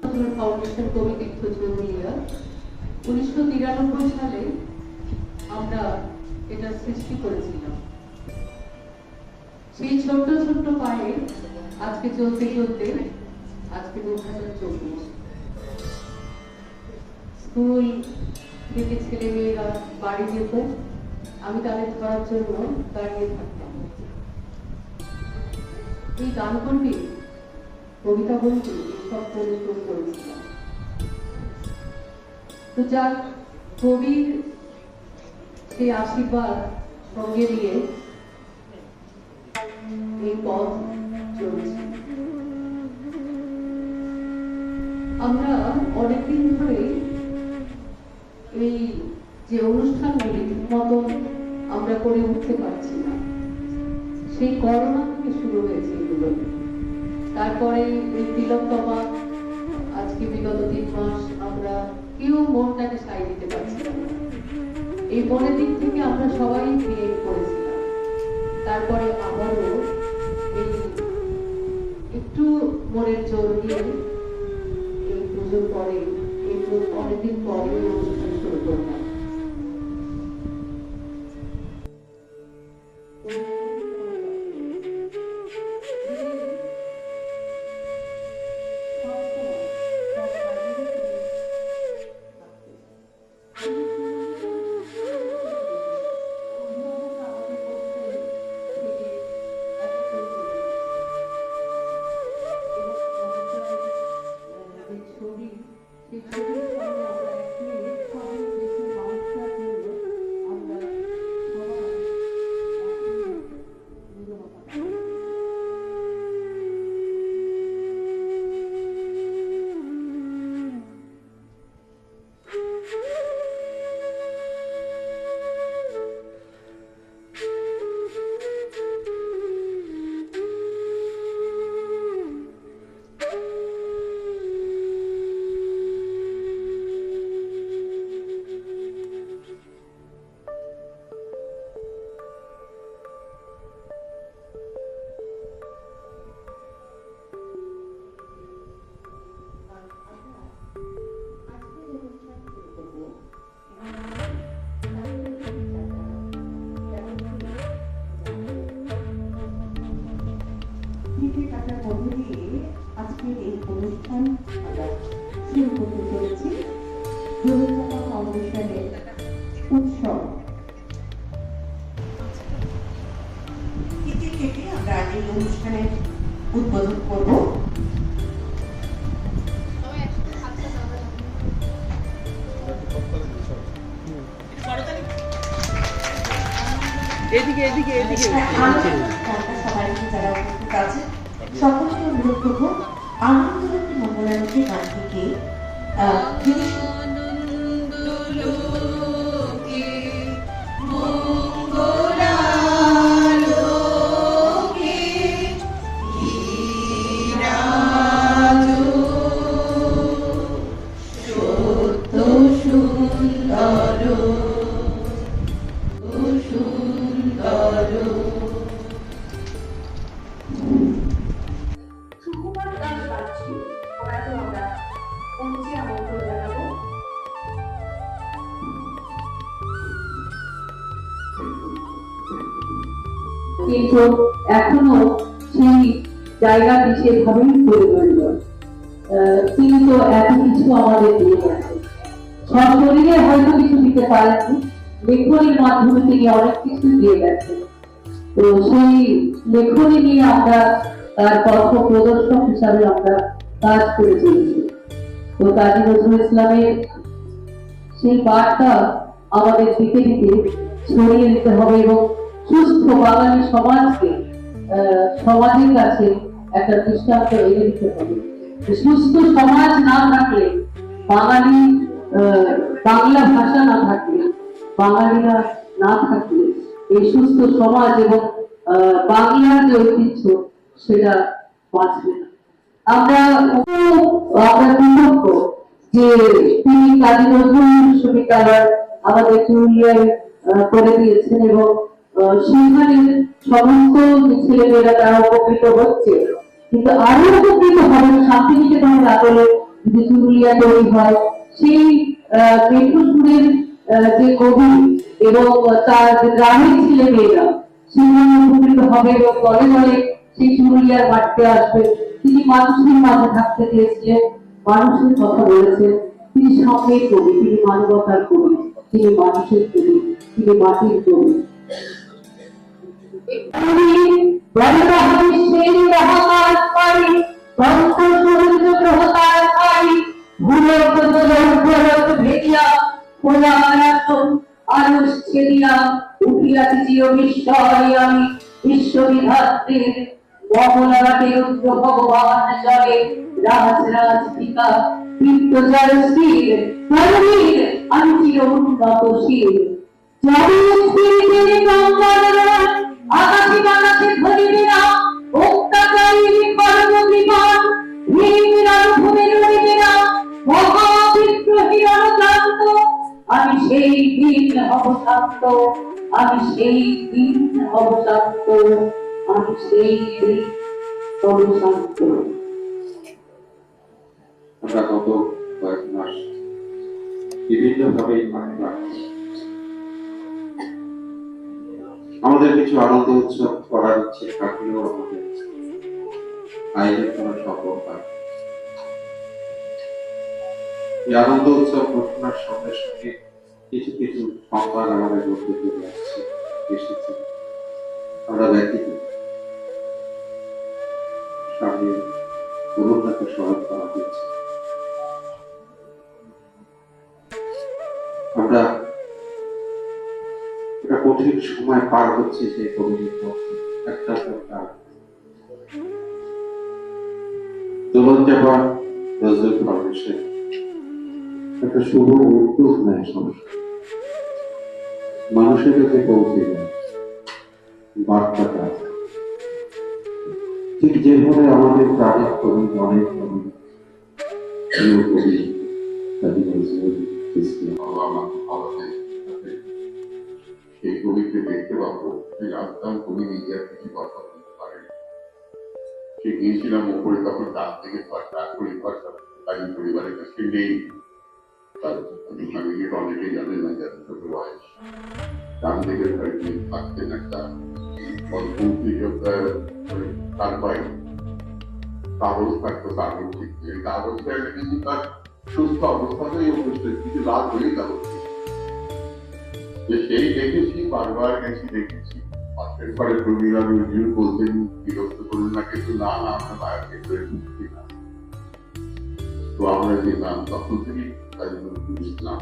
Foundation কবিতীর্থ চৌধুরীরা 1993 সালে আমরা এটা সৃষ্টি করেছিলাম। সেই ছোট্ট ছোট্ট পায়ে আজকে চলতে চলতে আজকে 2024 স্কুল থেকে ছেলে মেয়েরা বাড়ি যেত, আমি তাদের ধরার জন্য দাঁড়িয়ে থাকতাম। এই গান করবি, কবিতা বলবি, এইসব পরিশ্রম করেছিলাম। তো যাক, কবির সেই আশীর্বাদ সঙ্গে নিয়ে এই পথ চলছে। আমরা অনেকদিন ধরে এই যে অনুষ্ঠানগুলি মতো আমরা করে উঠতে পারছি না, সেই করোনা থেকে শুরু হয়েছে এগুলো। তারপরে এই তিলকতমা, আজকে বিগত 3 মাস আমরা কেউ মনটাকে সাই দিতে পারছি না। এই মনের দিক থেকে আমরা সবাই ক্রিয়েট করেছিলাম। তারপরে আবারও এই একটু মনের জোর দিয়ে এই পুজোর পরে, এই অনেকদিন পরে অনুষ্ঠান শুরু করলাম। আজকের এই অনুষ্ঠান আমরা শুরু করতে চলেছি রবীন্দ্রনাথ ফাউন্ডেশনের উৎসব। আমরা এই অনুষ্ঠানের উদ্বোধন করব। এদিকে এদিকে এদিকে সবাই যারা উপস্থিত আছে সকলকে অনুরোধ করবো আনন্দরূপী মঙ্গলারতি গান থেকে কিন্তু এখনো সেই জায়গাটি সেভাবেই প্রয়োজন। তিনি তো এত কিছু আমাদের দিয়ে গেছেন, সশরীরে হয়তো কিছু দিতে পারেননি, লেখনীর মাধ্যমে তিনি অনেক কিছু দিয়ে গেছেন। তো সেই লেখনী নিয়ে আমরা তার পথ প্রদর্শক হিসাবে আমরা কাজ করে চলেছি। তো কাজী নজরুল ইসলামের সেই বার্তা আমাদের দিতে দিতে ছড়িয়ে দিতে হবে এবং সুস্থ বাঙালি সমাজকে সমাজের কাছে একটা দৃষ্টান্ত এনে দিতে হবে। সুস্থ সমাজ না থাকলে, বাঙালি বাংলা ভাষা না থাকলে, বাঙালিরা না থাকলে এই সুস্থ সমাজ এবং বাংলার যে ঐতিহ্য সেটা বাঁচবে না। আমরা কৃতজ্ঞ যে তিনি কাজী নজরুল বিশ্ববিদ্যালয় আমাদের পুরুলিয়ায় করে দিয়েছেন এবং সেখানে সমস্ত ছেলেমেয়েরা তারা উপকৃত হচ্ছে, কিন্তু আরো উপকৃত হবেন শান্তিনিকেতনের আদলে যে চুরুলিয়া তৈরি হয়, সেই কেশবপুরের যে কবি এবং তার যে গ্রামের ছেলে মেয়েরা সেখানে উপকৃত হবে এবং দলে দলে সেই চুরুলিয়ার মাঠে আসবে। তিনি মানুষের মাঝে থাকতে চেয়েছিলেন, মানুষের কথা বলেছেন। তিনি সামনের কবি, তিনি মানবতার কবি, তিনি মানুষের কবি, তিনি মাটির কবি। বিশ্ববিধাত্রীর মহলারাতে রুদ্র ভগবান জলে রাজ পিতা বিদ্যজয় স্থির ধর্মীর আমি চির উন্নত শির আকাশে বাতাসে ধরিবে না অত্যাচারী কর্মবিমান ভূমির রইবে না মহাবিদ্রোহী রণক্রান্ত। আমি সেই দিন হব শান্ত, আমি সেই দিন হব শান্ত, আমি সেই দিন হব শান্ত। আমরা গত কয়েক মাস বিভিন্নভাবে আমাদের কিছু আনন্দ উৎসব করার ইচ্ছে থাকলেও আমাদের আইনের কোন সম্ভব হয়। এই আনন্দ উৎসব ঘটনার সঙ্গে সঙ্গে কিছু কিছু সংবাদ আমাদের মধ্যে চলে আসছে, এসেছে। আমরা ব্যতীত স্বামী করুণাকে স্মরণ করা হয়েছে। আমরা একটা কঠিন সময় পার হচ্ছে সেই কবির মধ্যে একটা সরকার দোলন চাপা নজরুল ফাউন্ডেশন একটা শুভ উদ্যোগ নেয় সংস্থা, মানুষের কাছে পৌঁছে যায় বার্তাটা। ঠিক যেভাবে আমাদের প্রাণের কবি, অনেক কবি, প্রিয় কবি কাজী নজরুল ইসলাম সেই কবিকে দেখতে পাবো, জানতাম কবি নিজে আর কিছু কথা বলতে পারেন। সে গিয়েছিলাম ওপরে, তখন ডাক থেকে তাই পরিবারের কাছে নেই। অনেকেই জানেন না যে ছোট বয়স, ডান দিকের বাড়িতে থাকতেন একটা তার পায়ে কাগজ থাকতো, কাগজ শিখতে কাগজটা কিন্তু তার সুস্থ অবস্থাতেই উপস্থিত, কিছু লাভ হয়েই কাগজ সেই দেখেছি, বারবার গেছি, দেখেছি। পাশের পাড়ে প্রবীরা নজরুল বলতেন বিরক্ত করুন না, কিন্তু না না আমরা বাইরে করে ঢুকছি না। তো আমরা যেতাম তখন থেকে কাজী নজরুল ইসলাম।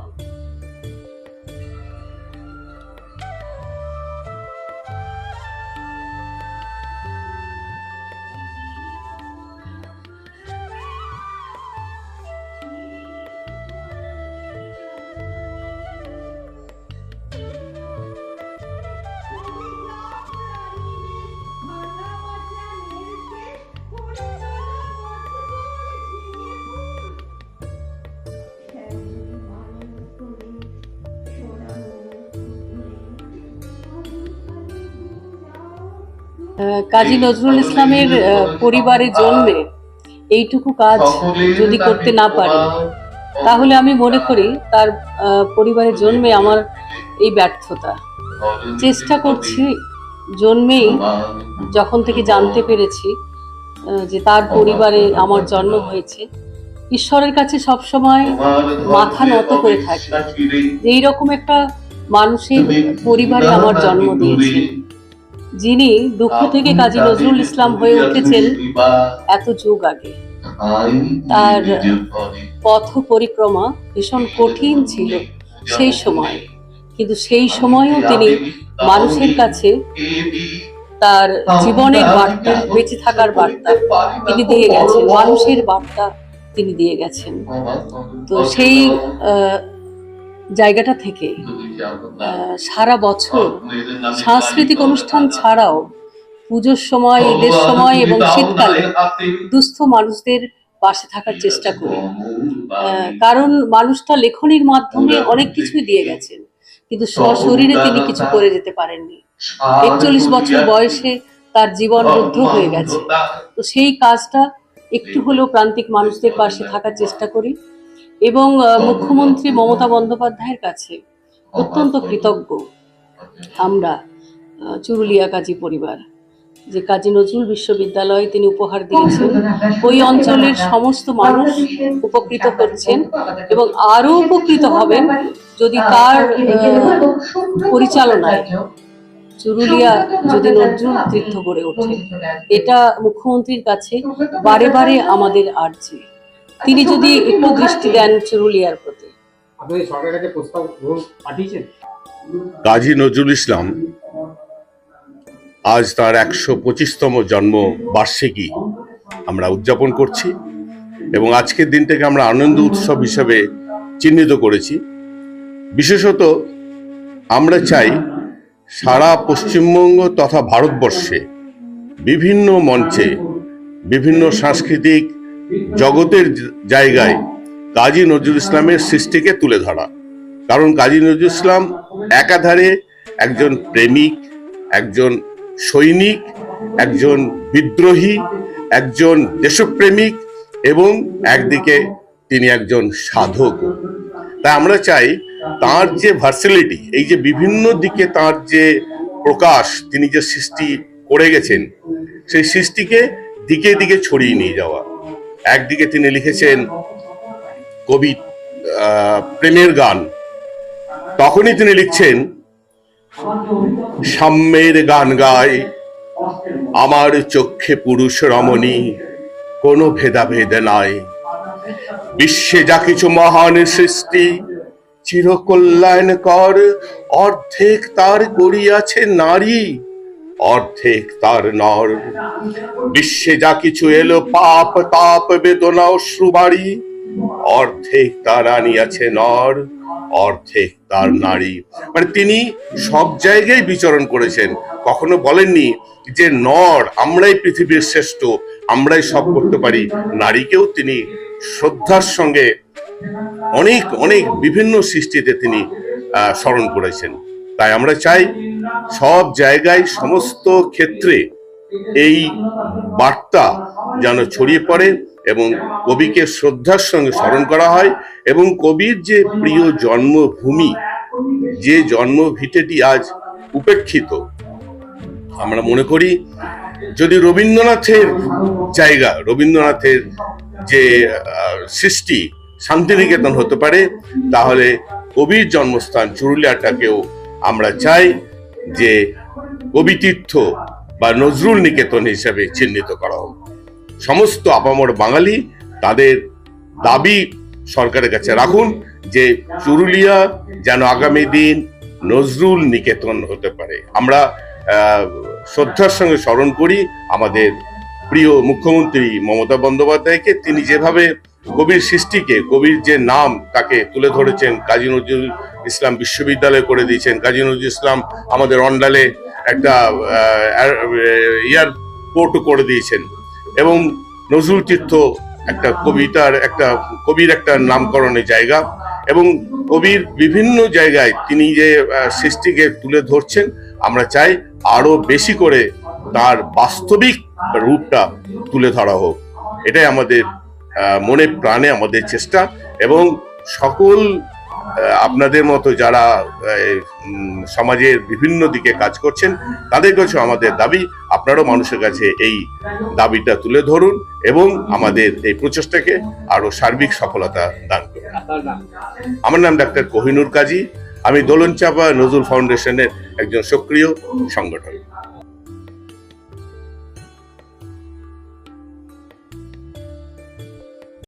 কাজী নজরুল ইসলামের পরিবারের জন্যে এইটুকু কাজ যদি করতে না পারি, তাহলে আমি মনে করি তার পরিবারের জন্মে আমার এই ব্যর্থতা। চেষ্টা করছি, জন্মেই যখন থেকে জানতে পেরেছি যে তার পরিবারে আমার জন্ম হয়েছে, ঈশ্বরের কাছে সবসময় মাথা নত করে থাকি যে এইরকম একটা মানুষের পরিবারে আমার জন্ম দিয়েছে, যিনি দুঃখ থেকে কাজী নজরুল ইসলাম হয়ে উঠেছেন এত যুগ আগে। তার পথ পরিক্রমা ভীষণ কঠিন ছিল সেই সময়, কিন্তু সেই সময়েও তিনি মানুষের কাছে তার জীবনের বার্তা, বেঁচে থাকার বার্তা তিনি দিয়ে গেছেন, মানুষের বার্তা তিনি দিয়ে গেছেন। তো সেই জায়গাটা থেকে সারা বছর সাংস্কৃতিক অনুষ্ঠান ছাড়াও পুজোর সময়, ঈদের সময় এবং শীতকালে দুস্থ মানুষদের পাশে থাকার চেষ্টা করি। কারণ মানুষটা লেখনীর মাধ্যমে অনেক কিছুই দিয়ে গেছেন, কিন্তু সশরীরে তিনি কিছু করে যেতে পারেননি। 41 বছর বয়সে তার জীবন রুদ্ধ হয়ে গেছে। তো সেই কাজটা একটু হলেও প্রান্তিক মানুষদের পাশে থাকার চেষ্টা করি এবং মুখ্যমন্ত্রী মমতা বন্দ্যোপাধ্যায়ের কাছে অত্যন্ত কৃতজ্ঞ আমরা চুরুলিয়া কাজী পরিবার, যে কাজী নজরুল বিশ্ববিদ্যালয় তিনি উপহার দিয়েছেন। ওই অঞ্চলের সমস্ত মানুষ উপকৃত করছেন এবং আরও উপকৃত হবেন যদি তার পরিচালনায় চুরুলিয়া যদি নজরুল তীর্থ গড়ে ওঠে। এটা মুখ্যমন্ত্রীর কাছে বারে বারে আমাদের আর্জি, তিনি যদি একটু দৃষ্টি দেন চুরুলিয়ার প্রতি। আপনাদের সরকারের কাছে প্রস্তাব পাঠিয়েছেন? কাজী নজরুল ইসলাম আজ তার 125তম জন্ম বার্ষিকী আমরা উদযাপন করছি এবং আজকের দিনটাকে আমরা আনন্দ উৎসব হিসেবে চিহ্নিত করেছি। বিশেষত আমরা চাই সারা পশ্চিমবঙ্গ তথা ভারতবর্ষে বিভিন্ন মঞ্চে, বিভিন্ন সাংস্কৃতিক জগতের জায়গায় কাজী নজরুল ইসলামের সৃষ্টিকে তুলে ধরা। কারণ কাজী নজরুল ইসলাম একাধারে একজন প্রেমিক, একজন সৈনিক, একজন বিদ্রোহী, একজন দেশপ্রেমিক এবং একদিকে তিনি একজন সাধক। তাই আমরা চাই তার যে ভার্সিলিটি, এই যে বিভিন্ন দিকে তার যে প্রকাশ, তিনি যে সৃষ্টি করে গেছেন, সেই সৃষ্টিকে দিকে দিকে ছড়িয়ে নিয়ে যাওয়া। একদিকে তিনি লিখেছেন কবি প্রেমের গান, তখনই তিনি লিখছেন সাম্যের গান গায় আমার চক্ষে পুরুষ রমণী, কোনো ভেদাভেদ নাই। বিশ্বে যা কিছু মহান সৃষ্টি চিরকল্যাণকর, অর্ধেক তার করিয়াছে নারী, অর্ধেক তার নর। বিশ্বে যা কিছু এলো পাপ তাপ বেদনা অশ্রুবাড়ি, অর্ধেক তার আনিয়াছে নর, অর্ধেক তার নারী। মানে তিনি সব জায়গায় বিচরণ করেছেন, কখনো বলেননি যে নর আমরাই পৃথিবীর শ্রেষ্ঠ, আমরাই সব করতে পারি। নারীকেও তিনি শ্রদ্ধার সঙ্গে অনেক অনেক বিভিন্ন সৃষ্টিতে তিনি স্মরণ করেছেন। তাই আমরা চাই সব জায়গায় সমস্ত ক্ষেত্রে এই বার্তা যেন ছড়িয়ে পড়ে এবং কবিকে শ্রদ্ধার সঙ্গে স্মরণ করা হয় এবং কবির যে প্রিয় জন্মভূমি, যে জন্মভিটেটি আজ উপেক্ষিত, আমরা মনে করি যদি রবীন্দ্রনাথের জায়গা, রবীন্দ্রনাথের যে সৃষ্টি শান্তিনিকেতন হতে পারে, তাহলে কবির জন্মস্থান চুরুলিয়াটাকেও আমরা চাই যে কবিতীর্থ বা নজরুল নিকেতন হিসেবে চিহ্নিত করা হোক। সমস্ত আপামর বাঙালি তাদের দাবি সরকারের কাছে রাখুন যে চুরুলিয়া যেন আগামী দিন নজরুল নিকেতন হতে পারে। আমরা শ্রদ্ধার সঙ্গে স্মরণ করি আমাদের প্রিয় মুখ্যমন্ত্রী মমতা বন্দ্যোপাধ্যায়কে। তিনি যেভাবে কবির সৃষ্টিকে, কবির যে নাম তাকে তুলে ধরেছেন, কাজী নজরুল ইসলাম বিশ্ববিদ্যালয় করে দিয়েছেন, কাজী নজরুল ইসলাম আমাদের অন্ডালে একটা এয়ারপোর্ট করে দিয়েছেন এবং নজরুল তীর্থ একটা কবির একটা নামকরণের জায়গা এবং কবির বিভিন্ন জায়গায় তিনি যে সৃষ্টিকে তুলে ধরছেন, আমরা চাই আরো বেশি করে তার বাস্তবিক রূপটা তুলে ধরা হোক। এটাই আমাদের মনে প্রাণে আমাদের চেষ্টা এবং সকল আপনাদের মতো যারা সমাজের বিভিন্ন দিকে কাজ করছেন তাদের কাছে আমাদের দাবি, আপনারাও মানুষের কাছে এই দাবিটা তুলে ধরুন এবং আমাদের এই প্রচেষ্টাকে আরো সার্বিক সফলতা দান করুন। আমার নাম ডাক্তার কোহিনুর কাজী, আমি দোলনচাঁপা নজরুল ফাউন্ডেশনের একজন সক্রিয় সংগঠক।